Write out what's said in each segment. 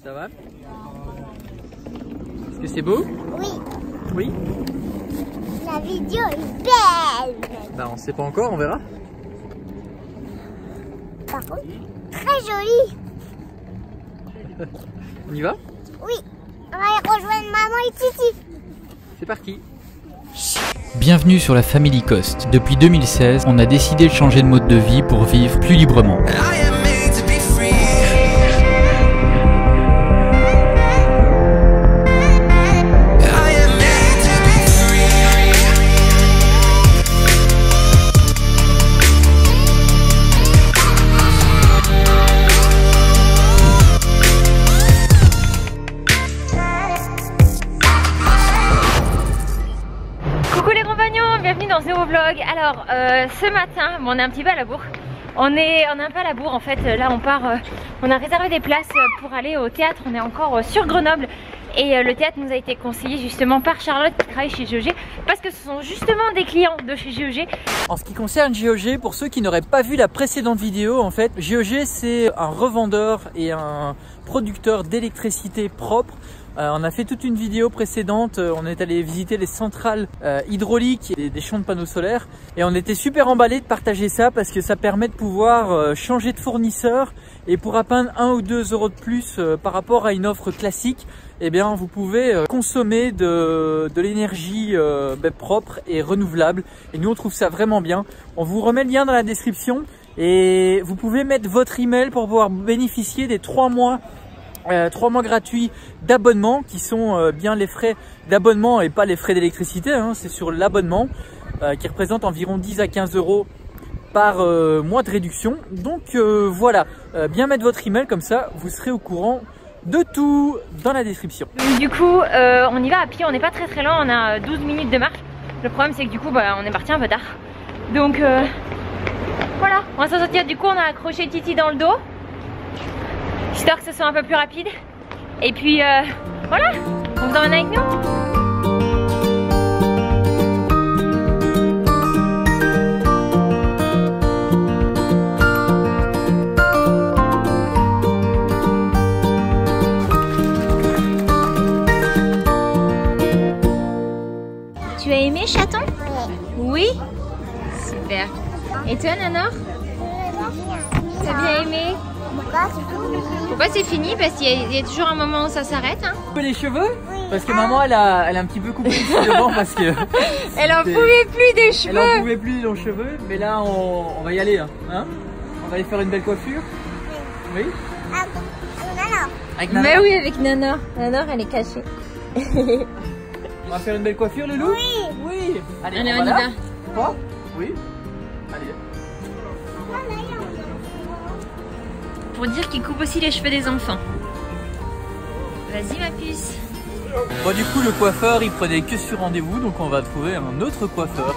Ça va? Est-ce que c'est beau? Oui. Oui? La vidéo est belle. Bah on sait pas encore, on verra. Par contre, très jolie. On y va? Oui. On va aller rejoindre maman et Titi. C'est parti. Bienvenue sur la Family Coast. Depuis 2016, on a décidé de changer de mode de vie pour vivre plus librement. Bienvenue dans ce nouveau vlog. Alors ce matin, bon, on est un petit peu à la bourre. On est un peu à la bourre en fait. Là on part, on a réservé des places pour aller au théâtre. On est encore sur Grenoble. Et le théâtre nous a été conseillé justement par Charlotte qui travaille chez GEG, parce que ce sont justement des clients de chez GEG. En ce qui concerne GEG, pour ceux qui n'auraient pas vu la précédente vidéo, en fait, GEG c'est un revendeur et un producteur d'électricité propre. On a fait toute une vidéo précédente, on est allé visiter les centrales hydrauliques et des champs de panneaux solaires et on était super emballés de partager ça parce que ça permet de pouvoir changer de fournisseur et pour à peine 1 ou 2 euros de plus par rapport à une offre classique, eh bien vous pouvez consommer de l'énergie propre et renouvelable et nous on trouve ça vraiment bien. On vous remet le lien dans la description et vous pouvez mettre votre email pour pouvoir bénéficier des 3 mois gratuits d'abonnement qui sont bien les frais d'abonnement et pas les frais d'électricité, hein, c'est sur l'abonnement qui représente environ 10 à 15 euros par mois de réduction. Donc voilà, bien mettre votre email comme ça vous serez au courant de tout dans la description. Du coup on y va à pied, on n'est pas très loin, on a 12 minutes de marche. Le problème c'est que du coup on est parti un peu tard. Donc voilà, on va s'en sortir. Du coup on a accroché Titi dans le dos histoire que ce soit un peu plus rapide. Et puis voilà, on vous emmène avec nous. Tu as aimé Chaton? Oui. Super. Et toi Nanor? T'as bien aimé? Pourquoi c'est fini? Parce qu'il y a toujours un moment où ça s'arrête. Hein. Les cheveux? Parce que maman elle a un petit peu coupé ici devant parce que elle en pouvait plus des cheveux. Elle en pouvait plus de nos cheveux, mais là on va y aller, hein. On va aller faire une belle coiffure. Oui. Avec Nanor. Mais oui, avec Nanor. Nanor elle est cachée. On va faire une belle coiffure, le loup? Oui. Oui. Allez, on y va. Quoi? Oui. Allez. Pour dire qu'il coupe aussi les cheveux des enfants. Vas-y ma puce. Bon du coup le coiffeur il prenait que sur rendez-vous, donc on va trouver un autre coiffeur.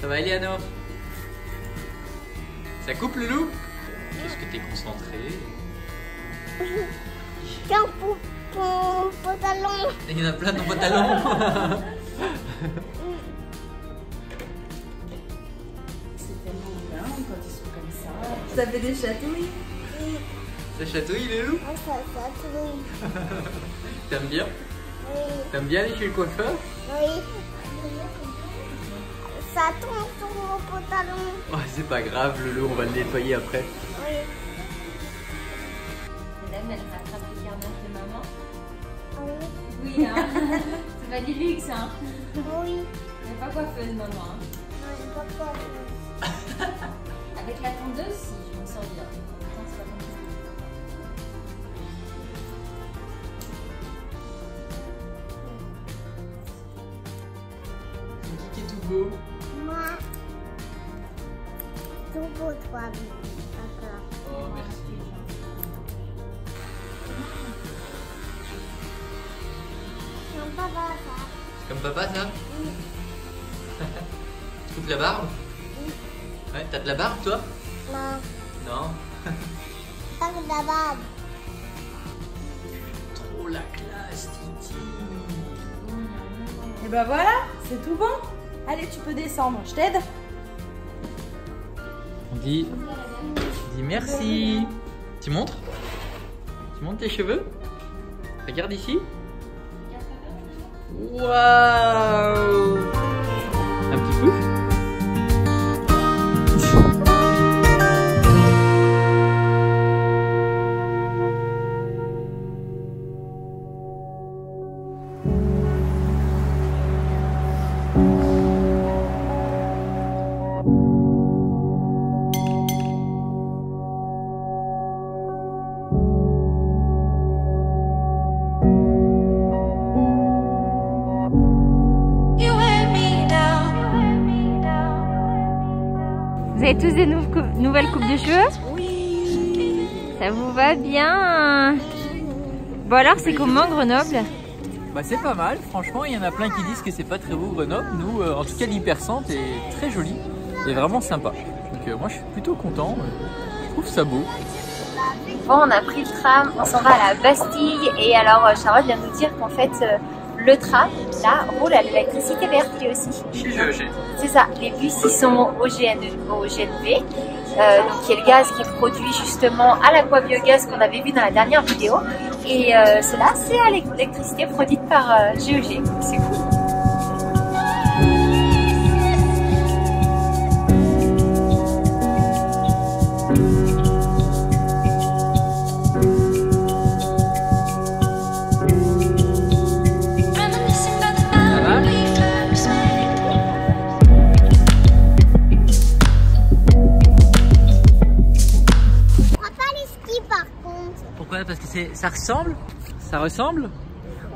Ça va Eleanor? Ça coupe le loup? Est-ce que t'es concentré? Tiens pour ton pantalon. Il y en a plein dans ton pantalon. C'est tellement bien quand ils sont comme ça. Ça fait des chatouilles. Ça chatouille les loups? Ça chatouille. T'aimes bien? Oui. T'aimes bien aller chez le coiffeur? Oui. Ça tombe sur mon pantalon. Oh, c'est pas grave le loup, on va le nettoyer après. Oui. Madame, elle rattrape le carnage de maman. Oui. Oui, hein. C'est pas du luxe, hein. Oui. Elle n'est pas coiffeuse, maman. Hein. Non, pas quoi. Avec la tondeuse, si, je m'en sors bien. Attends, c'est pas bon. Qui est tout beau? Moi. Tout beau, toi. D'accord. Oh, merci. Comme papa, ça. Comme papa ça? Oui. Tu coupes la barbe? Oui. Ouais, t'as de la barbe toi? Non. Non. Pas de la barbe. Trop la classe, Titi. bah voilà, c'est tout bon. Allez, tu peux descendre, je t'aide. On dit merci. Tu montres? Tu montres tes cheveux? Regarde ici. Waouh! Un petit coup. Vous avez tous des nouvelles coupes de cheveux? Oui. Ça vous va bien? Bon alors c'est comment Grenoble? Bah c'est pas mal, franchement il y en a plein qui disent que c'est pas très beau Grenoble. Nous en tout cas l'hypercentre est très joli et vraiment sympa. Donc moi je suis plutôt content, je trouve ça beau. Bon, on a pris le tram, on s'en va à la Bastille et alors Charlotte vient nous dire qu'en fait le tram là roule à l'électricité verte lui aussi. Chez GEG. C'est ça, les bus ils sont au GNV, donc qui est le gaz qui est produit justement à l'aquabiogaz qu'on avait vu dans la dernière vidéo. Et cela c'est à l'électricité produite par GEG, c'est cool. Parce que ça ressemble? Ça ressemble?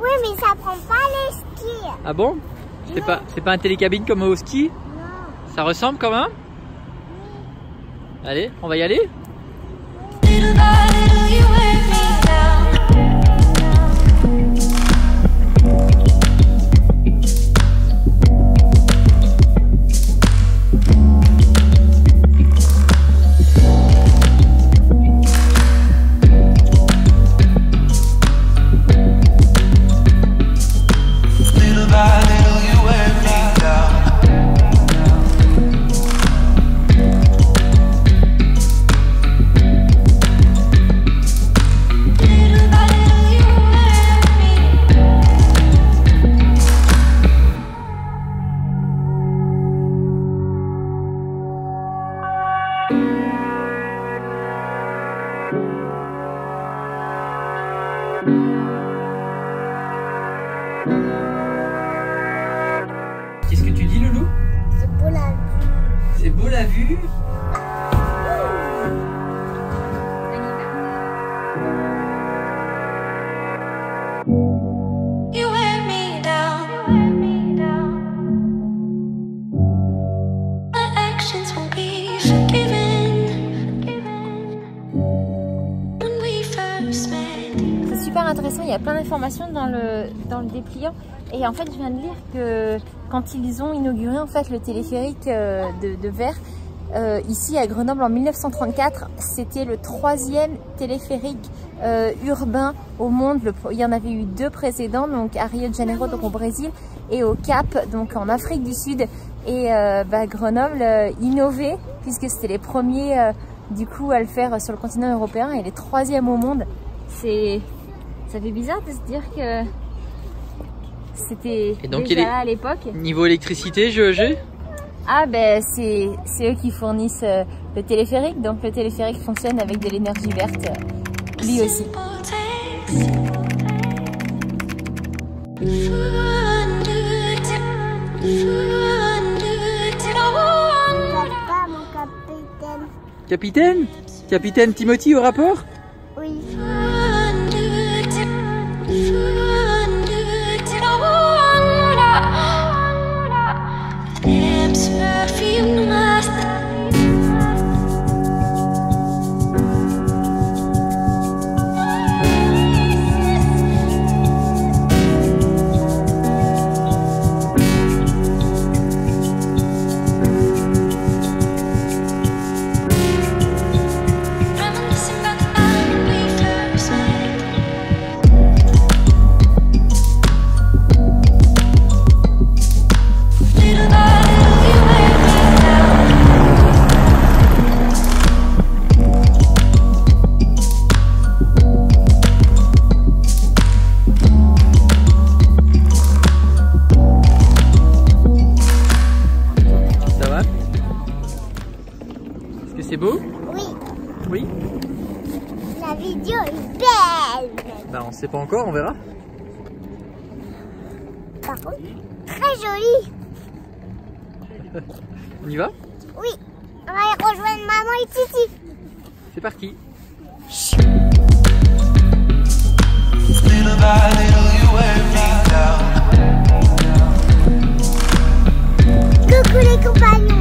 Oui, mais ça prend pas les skis. Ah bon? C'est pas un télécabine comme au ski? Non. Ça ressemble quand même? Allez, on va y aller? Qu'est-ce que tu dis, Loulou? C'est beau la vue. C'est beau la vue. C'est super intéressant, il y a plein d'informations dans le dépliant. Et en fait, je viens de lire que quand ils ont inauguré en fait le téléphérique de verre ici à Grenoble en 1934, c'était le 3e téléphérique urbain au monde. Il y en avait eu 2 précédents, donc à Rio de Janeiro, donc au Brésil, et au Cap, donc en Afrique du Sud. Et Grenoble innovait puisque c'était les premiers du coup à le faire sur le continent européen et les 3e au monde. Ça fait bizarre de se dire que c'était déjà là à l'époque. Niveau électricité, GEG? Ah ben c'est eux qui fournissent le téléphérique, donc le téléphérique fonctionne avec de l'énergie verte, lui aussi. Papa, mon capitaine. Capitaine? Capitaine Timothy au rapport? Oui. C'est pas encore, on verra. Par contre, très joli. On y va? Oui, on va aller rejoindre maman et Titi. C'est parti. Coucou les compagnons.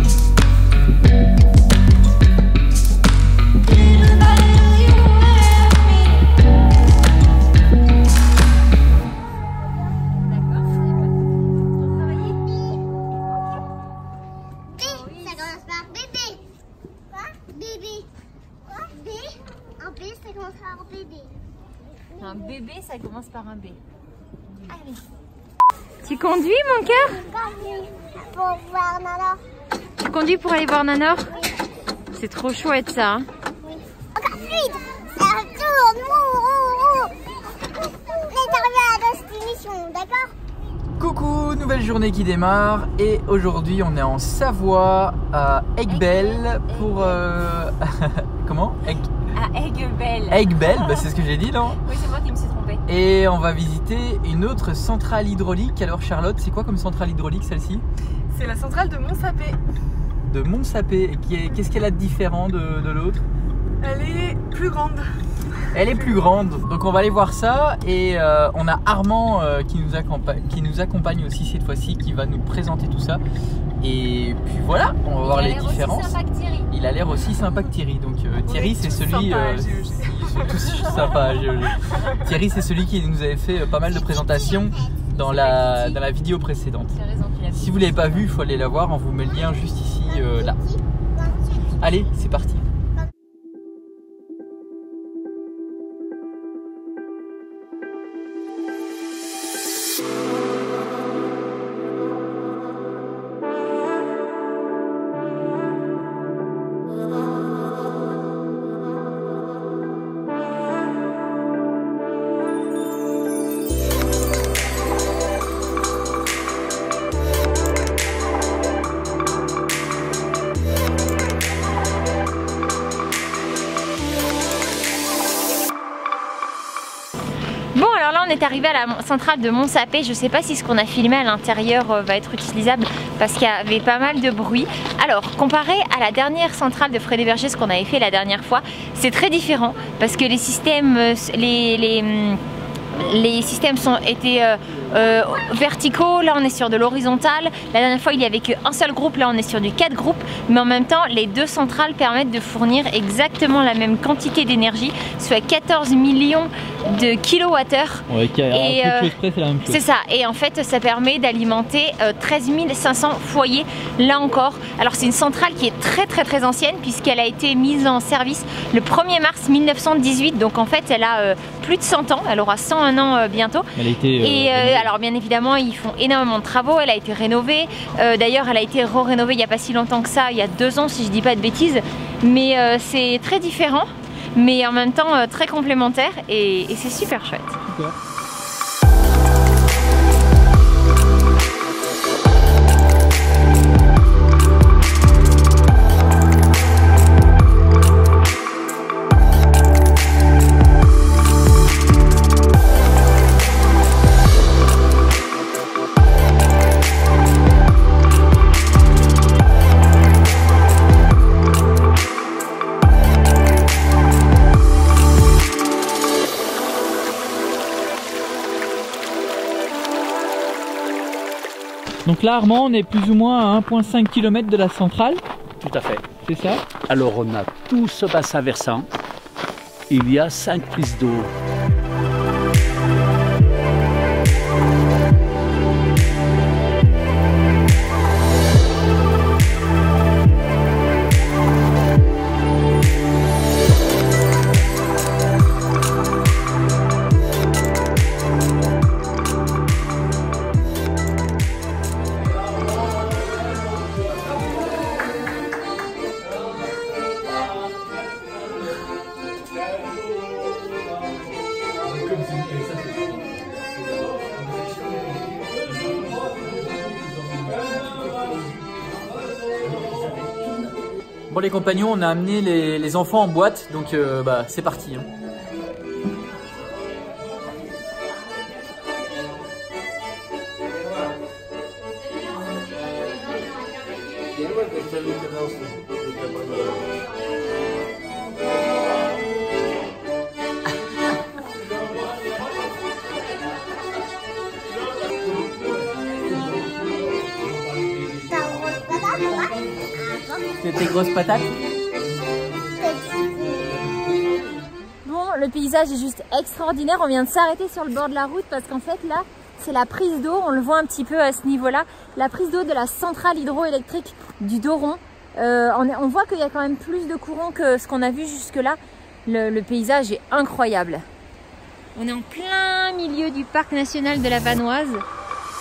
Un bébé, ça commence par un B. Allez. Tu conduis, mon cœur? Pour voir Nana. Tu conduis pour aller voir Nanor? Oui. C'est trop chouette ça. Hein? Oui. Encore vite. Ça tourne. On est arrivé à la destination, d'accord? Coucou, nouvelle journée qui démarre et aujourd'hui on est en Savoie à Aiguebelle pour... Comment? À Aiguebelle. Aiguebelle, bah c'est ce que j'ai dit non? Oui, c'est moi qui me suis trompée. Et on va visiter une autre centrale hydraulique. Alors Charlotte, c'est quoi comme centrale hydraulique celle-ci? C'est la centrale de Montsapé. De Montsapé. Et qu'est-ce qu'elle a de différent de l'autre? Elle est plus grande. Elle est plus grande, donc on va aller voir ça et on a Armand qui nous accompagne aussi cette fois-ci, qui va nous présenter tout ça. Et puis voilà, on va voir les différences. Il a l'air aussi sympa que Thierry. Donc Thierry c'est celui Thierry c'est celui qui nous avait fait pas mal de présentations dans la vidéo précédente. Si vous ne l'avez pas vu, il faut aller la voir, on vous met le lien juste ici là. Allez, c'est parti. Bon, alors là on est arrivé à la centrale de Montsapé. Je sais pas si ce qu'on a filmé à l'intérieur va être utilisable parce qu'il y avait pas mal de bruit. Alors comparé à la dernière centrale de Frédé-Berger, ce qu'on avait fait la dernière fois, c'est très différent parce que les systèmes les systèmes étaient verticaux. Là on est sur de l'horizontal. La dernière fois il n'y avait qu'un seul groupe, là on est sur du 4 groupes, mais en même temps les deux centrales permettent de fournir exactement la même quantité d'énergie, soit 14 millions de kilowattheures. Ouais, et c'est la même chose. C'est ça, et en fait ça permet d'alimenter 13 500 foyers là encore. Alors c'est une centrale qui est très ancienne puisqu'elle a été mise en service le 1er mars 1918, donc en fait elle a plus de 100 ans, elle aura 101 ans bientôt. Elle a été, alors bien évidemment ils font énormément de travaux, elle a été rénovée, d'ailleurs elle a été rénovée il n'y a pas si longtemps que ça, il y a 2 ans si je dis pas de bêtises, mais c'est très différent, mais en même temps très complémentaire et c'est super chouette. Super. Donc là Armand, on est plus ou moins à 1,5 km de la centrale. Tout à fait. C'est ça? Alors on a tout ce bassin versant. Il y a 5 prises d'eau. Bon les compagnons, on a amené les enfants en boîte, donc c'est parti. Hein. Tes grosses patates. Bon, le paysage est juste extraordinaire. On vient de s'arrêter sur le bord de la route parce qu'en fait là, c'est la prise d'eau. On le voit un petit peu à ce niveau-là. La prise d'eau de la centrale hydroélectrique du Doron. On voit qu'il y a quand même plus de courant que ce qu'on a vu jusque-là. Le paysage est incroyable. On est en plein milieu du parc national de la Vanoise.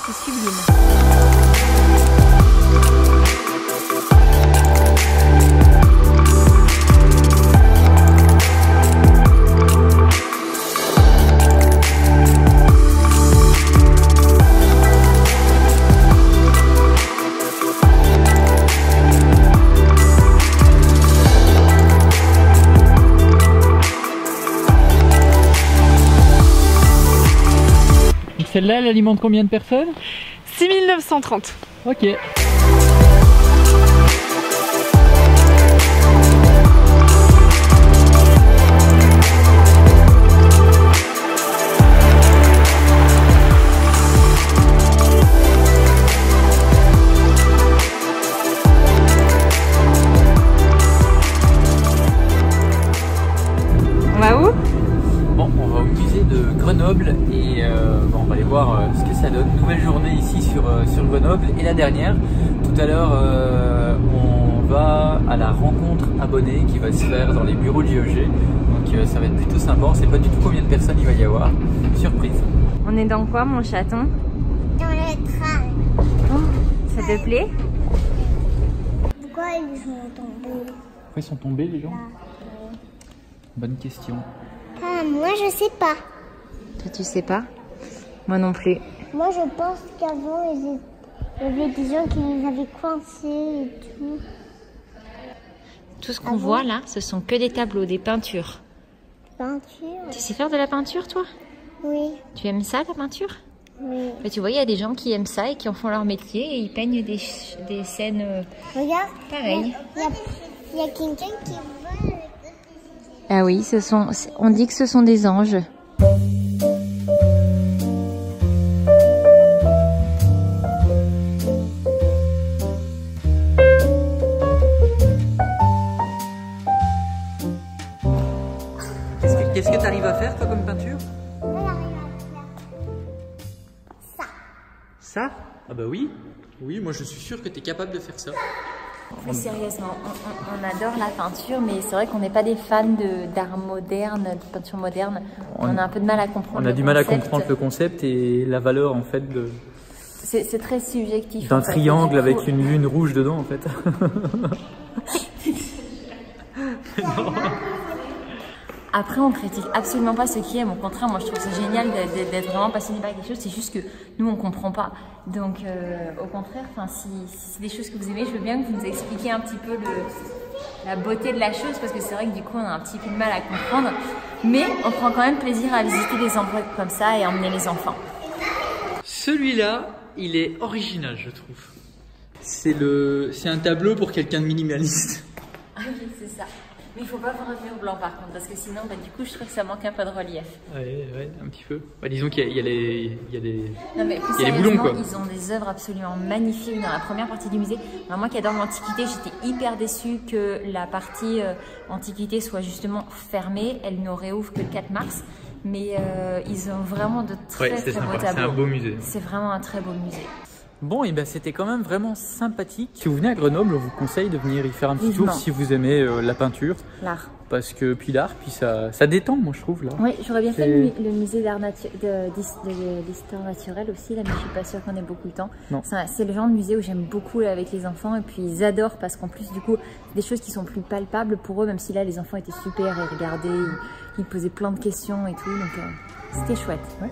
C'est sublime. Celle-là, elle alimente combien de personnes? 6930. Ok. On va où? Bon, on va au musée de Grenoble et bon, on va aller voir ce que ça donne. Nouvelle journée ici sur Grenoble et la dernière. Tout à l'heure, on va à la rencontre abonnée qui va se faire dans les bureaux de GOG. Donc ça va être plutôt sympa. On ne sait pas du tout combien de personnes il va y avoir. Surprise. On est dans quoi, mon chaton? Dans le train. Oh, ça te plaît? Pourquoi ils sont tombés? Pourquoi ils sont tombés les gens? Bonne question. Ah, moi je sais pas. Toi, tu sais pas? Moi non plus. Moi je pense qu'avant il y avait des gens qui les avaient coincés et tout. Tout ce qu'on voit là, ce sont que des tableaux, des peintures. Peinture? Tu sais faire de la peinture, toi? Oui, Tu aimes ça, la peinture? oui. Mais tu vois, il y a des gens qui aiment ça et qui en font leur métier et ils peignent des scènes Regarde. pareilles. Il y a quelqu'un qui vole. Ah oui, on dit que ce sont des anges. Qu'est-ce que tu arrives à faire toi comme peinture? Ça? Ah bah oui. Oui, moi je suis sûr que tu es capable de faire ça. Plus sérieusement, on adore la peinture, mais c'est vrai qu'on n'est pas des fans d'art moderne, de peinture moderne. On a un peu de mal à comprendre. On a du mal à comprendre le concept et la valeur en fait de. C'est très subjectif. D'un triangle avec une lune rouge dedans en fait. Après, on critique absolument pas ceux qui aiment. Au contraire, moi je trouve ça génial d'être vraiment passionné par quelque chose. C'est juste que nous on comprend pas. Donc au contraire, si c'est des choses que vous aimez, je veux bien que vous nous expliquiez un petit peu la beauté de la chose, parce que c'est vrai que du coup on a un petit peu de mal à comprendre. Mais on prend quand même plaisir à visiter des endroits comme ça et emmener les enfants. Celui-là, il est original, je trouve. C'est un tableau pour quelqu'un de minimaliste. Ah oui, c'est ça. Mais il faut pas revenir au blanc par contre, parce que sinon, du coup, je trouve que ça manque un peu de relief. Ouais, un petit peu. Bah, disons qu'il y a des Non, mais plus il y a des boulons, quoi. Ils ont des œuvres absolument magnifiques dans la première partie du musée. Alors, moi qui adore l'Antiquité, j'étais hyper déçue que la partie Antiquité soit justement fermée. Elle ne réouvre que le 4 mars. Mais ils ont vraiment de très beaux tableaux. C'est un beau musée. C'est vraiment un très beau musée. Bon, et ben c'était quand même vraiment sympathique. Si vous venez à Grenoble, on vous conseille de venir y faire un petit tour si vous aimez la peinture. L'art. Parce que puis l'art, puis ça détend, moi je trouve là. Oui, j'aurais bien fait le musée d'histoire naturelle aussi, là, mais je suis pas sûre qu'on ait beaucoup de temps. C'est le genre de musée où j'aime beaucoup avec les enfants, et puis ils adorent parce qu'en plus du coup, des choses qui sont plus palpables pour eux, même si là les enfants étaient super et regardaient, ils posaient plein de questions et tout, donc c'était chouette. Ouais.